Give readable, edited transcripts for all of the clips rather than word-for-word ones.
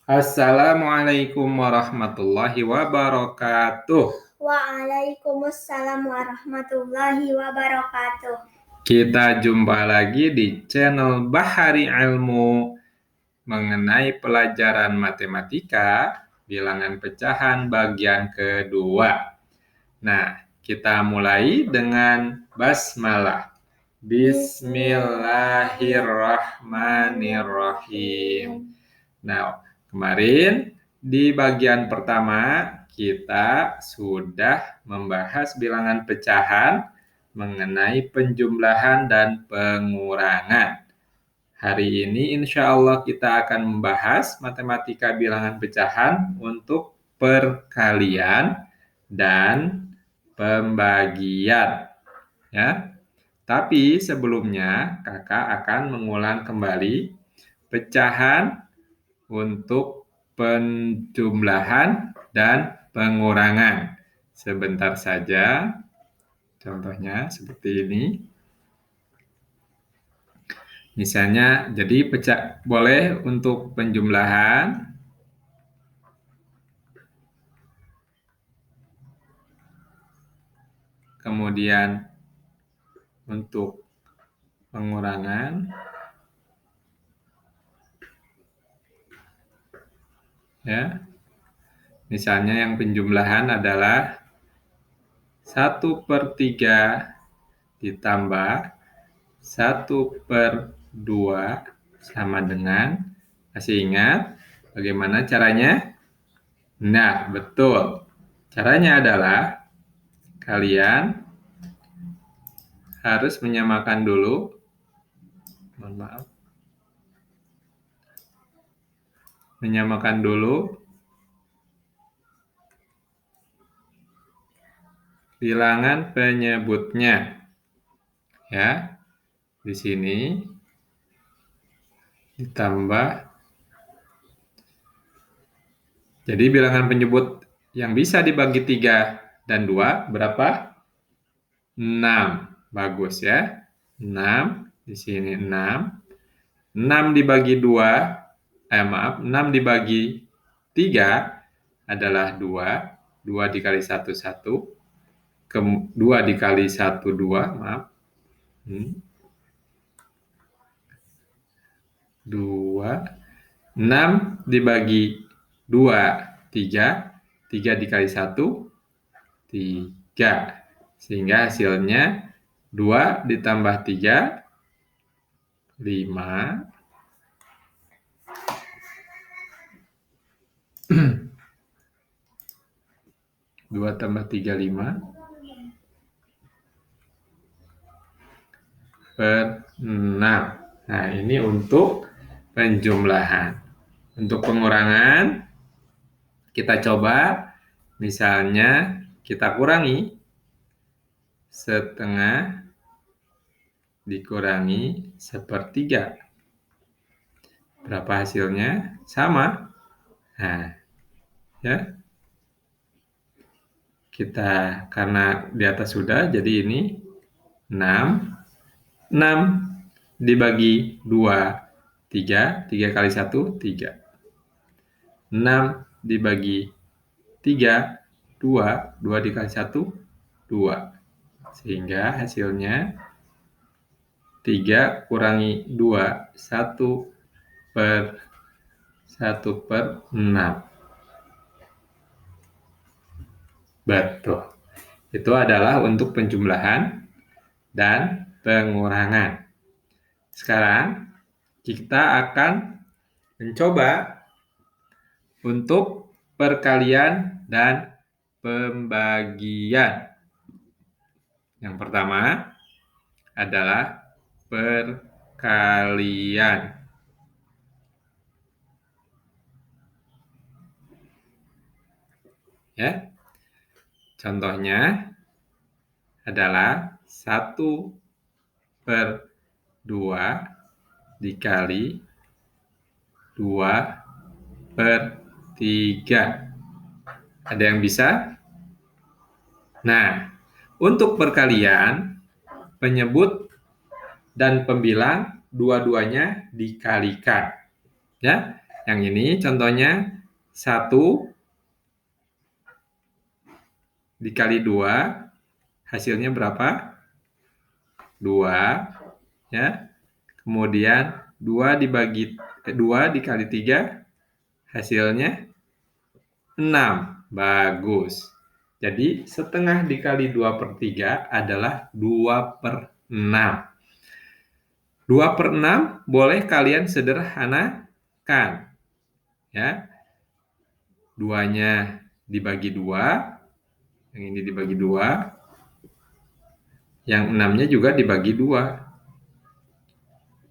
Assalamualaikum warahmatullahi wabarakatuh. Waalaikumsalam warahmatullahi wabarakatuh. Kita jumpa lagi di channel Bahari Ilmu mengenai pelajaran matematika, bilangan pecahan bagian kedua. Nah, kita mulai dengan basmalah. Bismillahirrahmanirrahim. Nah, kemarin di bagian pertama kita sudah membahas bilangan pecahan mengenai penjumlahan dan pengurangan. Hari ini insya Allah kita akan membahas matematika bilangan pecahan untuk perkalian dan pembagian. Ya. Tapi sebelumnya kakak akan mengulang kembali pecahan untuk penjumlahan dan pengurangan. Sebentar saja, contohnya seperti ini. Misalnya, jadi boleh untuk penjumlahan, kemudian untuk pengurangan, ya. Misalnya yang penjumlahan adalah 1/3 ditambah 1/2 sama dengan, masih ingat bagaimana caranya? Nah, betul. Caranya adalah kalian harus menyamakan dulu. Mohon maaf. Menyamakan dulu bilangan penyebutnya. Ya. Di sini ditambah. Jadi bilangan penyebut yang bisa dibagi 3 dan 2 berapa? 6. Bagus ya. 6. Di sini 6. 6 dibagi 2. 6 dibagi 3 adalah 2. 2 dikali 1, 1. 2 dikali 1, 2. Maaf. 2. 6 dibagi 2, 3. 3 dikali 1, 3. Sehingga hasilnya 2 ditambah 3, 5. 2 tambah 3, 5. Per 6. Nah, ini untuk penjumlahan. Untuk pengurangan, kita coba, misalnya kita kurangi setengah dikurangi 1/3. Berapa hasilnya? Sama. Nah, ya. Kita, karena di atas sudah, jadi ini 6. 6 dibagi 2, 3. 3 kali 1, 3. 6 dibagi 3, 2. 2 dikali 1, 2. Sehingga hasilnya 3 kurangi 2, 1/6. Betul. Itu adalah untuk penjumlahan dan pengurangan. Sekarang kita akan mencoba untuk perkalian dan pembagian. Yang pertama adalah perkalian. Ya. Contohnya adalah 1/2 dikali 2/3. Ada yang bisa? Nah, untuk perkalian, penyebut dan pembilang dua-duanya dikalikan. Ya. Yang ini contohnya 1 dikali 2, hasilnya berapa? 2, ya. Kemudian 2 dikali 3, hasilnya 6. Bagus. Jadi setengah dikali 2/3 adalah 2/6. 2/6 boleh kalian sederhanakan. Ya. 2-nya dibagi 2, yang ini dibagi 2, yang 6-nya juga dibagi 2.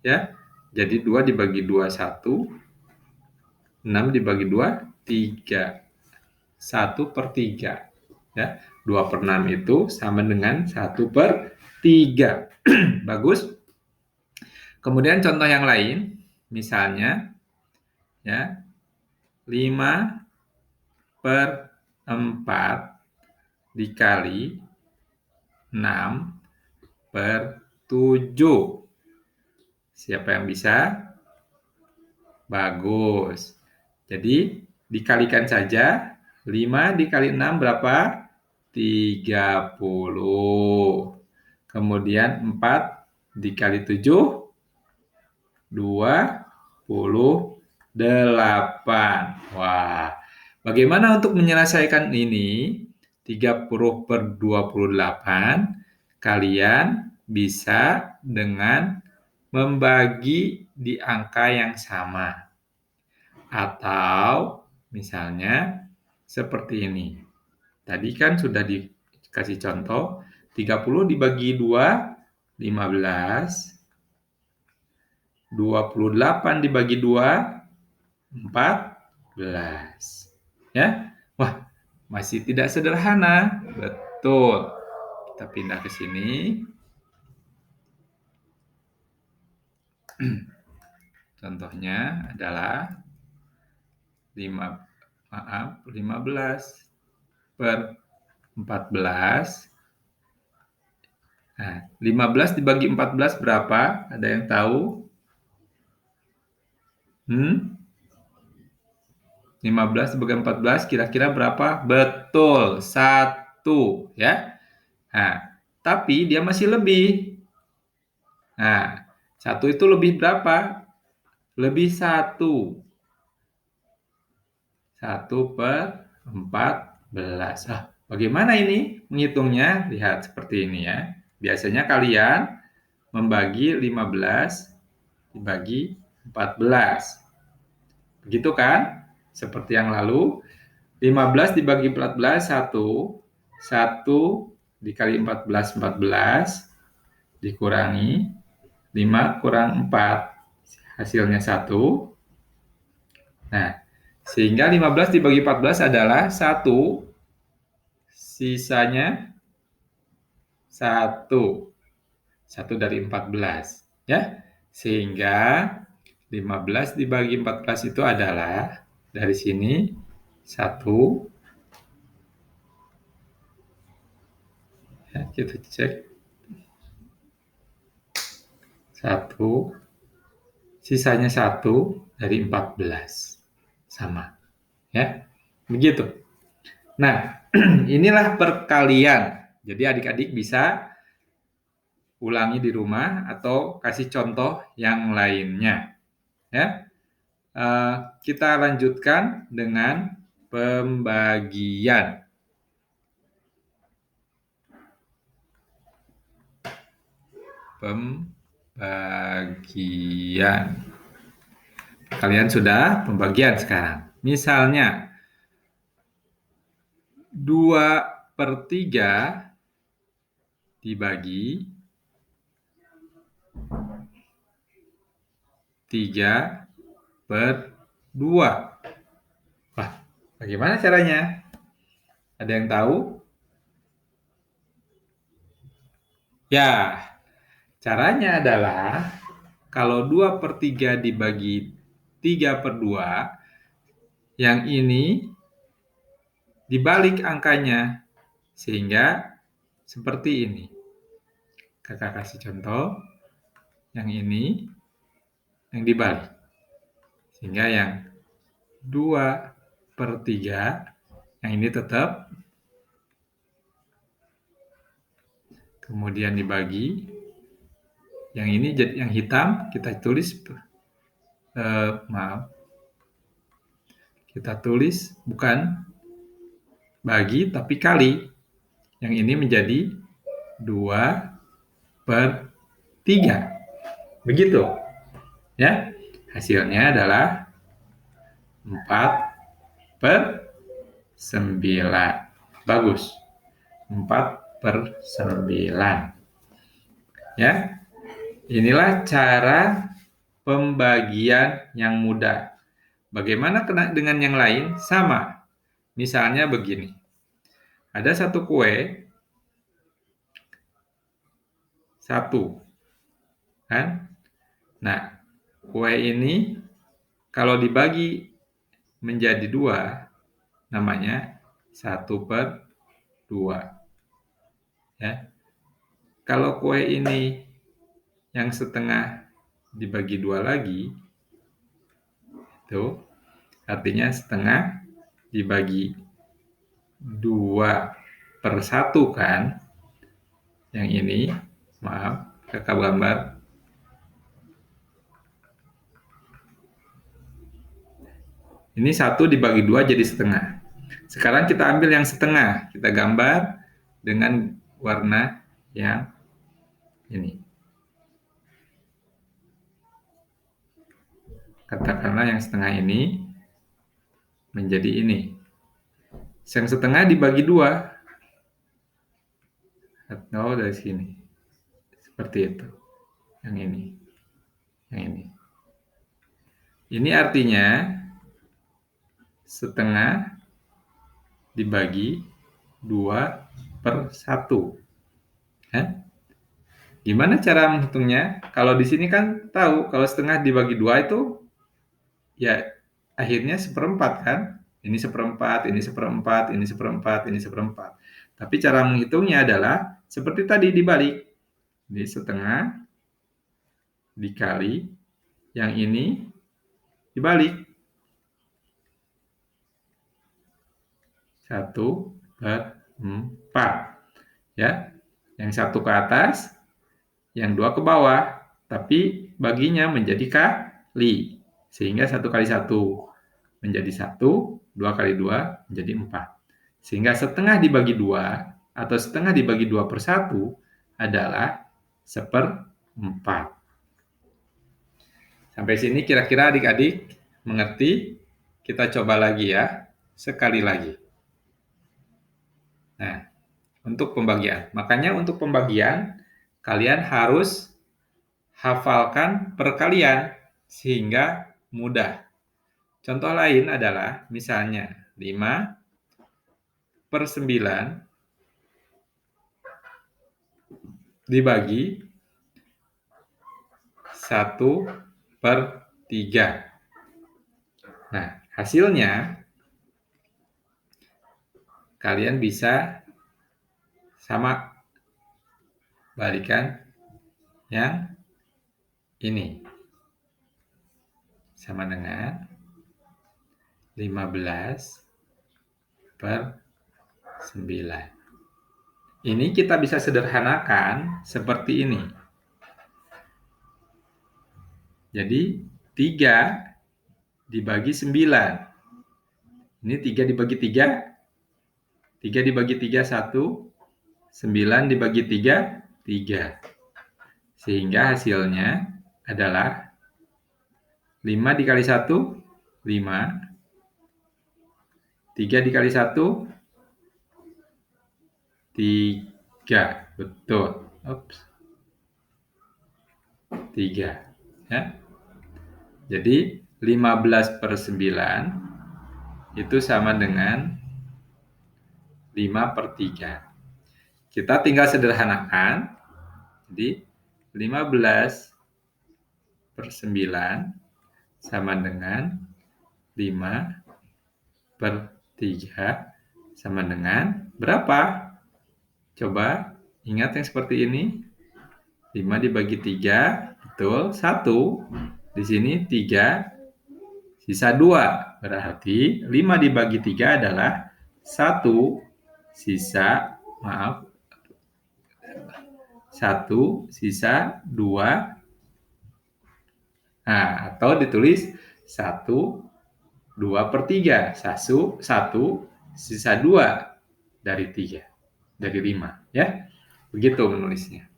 Ya. Jadi 2 dibagi 2, 1. 6 dibagi 2, 3. 1/3. Ya. 2/6 itu sama dengan 1/3. Bagus. Kemudian contoh yang lain, misalnya ya 5/4 dikali 6/7. Siapa yang bisa? Bagus. Jadi dikalikan saja. 5 dikali 6 berapa? 30. Kemudian 4 dikali 7, 28. Wah, bagaimana untuk menyelesaikan ini? 30/28 kalian bisa dengan membagi di angka yang sama. Atau misalnya seperti ini. Tadi kan sudah dikasih contoh, 30 dibagi 2, 15. 28 dibagi 2, 14. Ya. Wah, masih tidak sederhana. Betul. Kita pindah ke sini. Contohnya adalah 15/14. Nah, 15 dibagi 14 berapa? Ada yang tahu? 15 dibagi 14 kira-kira berapa? Betul, 1 ya. Nah, tapi dia masih lebih. Nah, 1 itu lebih berapa? Lebih 1. 1/14. Bagaimana ini menghitungnya? Lihat seperti ini ya. Biasanya kalian membagi 15 dibagi 14. Begitu kan? Seperti yang lalu. 15 dibagi 14, 1. 1 dikali 14, 14. Dikurangi 5 kurang 4. Hasilnya 1. Nah, sehingga 15 dibagi 14 adalah 1. Sisanya 1. 1 dari 14. Ya. Sehingga 15 dibagi 14 itu adalah dari sini 1. Ya, kita cek. 1. Sisanya 1 dari 14. Sama. Ya. Begitu. Nah, inilah perkalian. Jadi adik-adik bisa ulangi di rumah atau kasih contoh yang lainnya. Ya. Kita lanjutkan dengan pembagian. Kalian sudah pembagian sekarang. Misalnya 2/3 dibagi 3/2. Wah, bagaimana caranya? Ada yang tahu? Ya, caranya adalah kalau 2/3 dibagi 3/2, yang ini dibalik angkanya. Sehingga seperti ini. Kakak kasih contoh. Yang ini yang dibalik. Sehingga yang 2/3. Yang ini tetap. Kemudian dibagi. Yang ini jadi yang hitam kita tulis maaf. Kita tulis bukan bagi tapi kali. Yang ini menjadi 2/3. Begitu. Ya. Hasilnya adalah 4/9. Bagus. 4/9. Ya. Inilah cara pembagian yang mudah. Bagaimana dengan yang lain? Sama. Misalnya begini. Ada satu kue, satu. Kan? Nah, kue ini kalau dibagi menjadi 2, namanya 1/2. Ya. Kalau kue ini yang setengah dibagi 2 lagi, itu artinya setengah dibagi 2/1 kan. Yang ini, maaf, kakak gambar. Ini 1 dibagi 2 jadi setengah. Sekarang kita ambil yang setengah. Kita gambar dengan warna yang ini. Katakanlah yang setengah ini menjadi ini. Yang setengah dibagi 2. Atau dari sini. Seperti itu. Yang ini. Yang ini. Ini artinya setengah dibagi 2/1. Gimana cara menghitungnya? Kalau di sini kan tahu, kalau setengah dibagi 2 itu ya akhirnya 1/4 kan? Ini 1/4, ini 1/4, ini 1/4, ini 1/4. Tapi cara menghitungnya adalah seperti tadi dibalik. Jadi setengah dikali yang ini dibalik. 1/4. Ya. Yang 1 ke atas, yang 2 ke bawah. Tapi baginya menjadi kali. Sehingga 1 kali 1 menjadi 1, 2 kali 2 menjadi 4. Sehingga setengah dibagi 2 atau setengah dibagi 2/1 adalah 1/4. Sampai sini kira-kira adik-adik mengerti? Kita coba lagi ya, sekali lagi. Nah, untuk pembagian. Makanya untuk pembagian, kalian harus hafalkan perkalian sehingga mudah. Contoh lain adalah misalnya 5/9 dibagi 1/3. Nah, hasilnya kalian bisa sama balikan yang ini. Sama dengan 15/9. Ini kita bisa sederhanakan seperti ini. Jadi 3 dibagi 9. Ini 3 dibagi 3. 3 dibagi 3, 1. 9 dibagi 3, 3. Sehingga hasilnya adalah 5 dikali 1, 5. 3 dikali 1, 3. Betul. 3. Ya. Jadi 15/9 itu sama dengan 5/3. Kita tinggal sederhanakan. Jadi 15/9 sama dengan 5/3 sama dengan berapa? Coba ingat yang seperti ini. 5 dibagi 3, betul, 1. Di sini 3, sisa 2. Berarti 5 dibagi 3 adalah 1 sisa, 1 sisa 2. Nah, atau ditulis 1 2/3. 1 sisa 2 dari 3. Dari 5. Ya. Begitu menulisnya.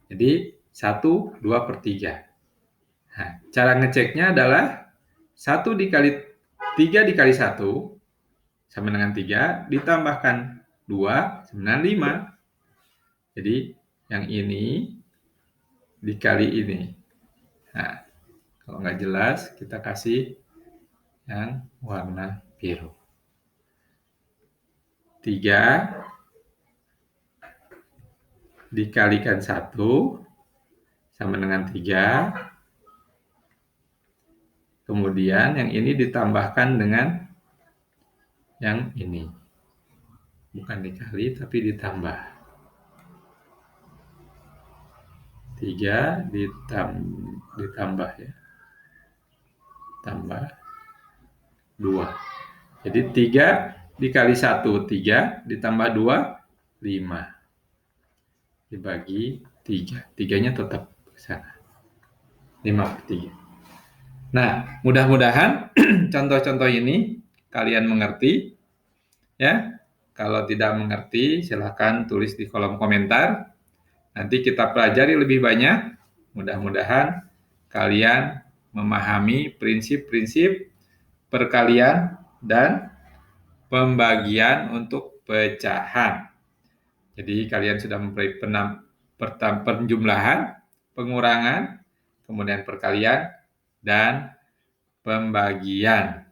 Jadi 1 2/3. Nah, cara ngeceknya adalah 1 dikali 3 dikali 1 sama dengan 3, ditambahkan 2 sama dengan 5. Jadi yang ini dikali ini. Nah, kalau nggak jelas, kita kasih yang warna biru. 3 dikalikan 1 sama dengan 3. Kemudian yang ini ditambahkan dengan yang ini. Bukan dikali, tapi ditambah. 3 ditambah ya. Tambah 2. Jadi 3 dikali 1, 3. Ditambah 2, 5. Dibagi 3. 3-nya tetap ke sana. 5/3. Nah, mudah-mudahan contoh-contoh ini kalian mengerti. Ya. Kalau tidak mengerti, silakan tulis di kolom komentar. Nanti kita pelajari lebih banyak. Mudah-mudahan kalian memahami prinsip-prinsip perkalian dan pembagian untuk pecahan. Jadi kalian sudah mempelajari penjumlahan, pengurangan, kemudian perkalian, dan pembagian.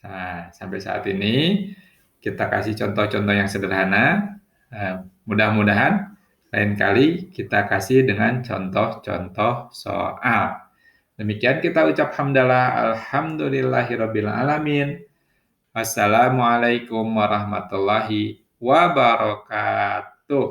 Nah, sampai saat ini kita kasih contoh-contoh yang sederhana. Mudah-mudahan lain kali kita kasih dengan contoh-contoh soal. Demikian kita ucap hamdalah, alhamdulillahirabbil alamin. Wassalamualaikum warahmatullahi wabarakatuh.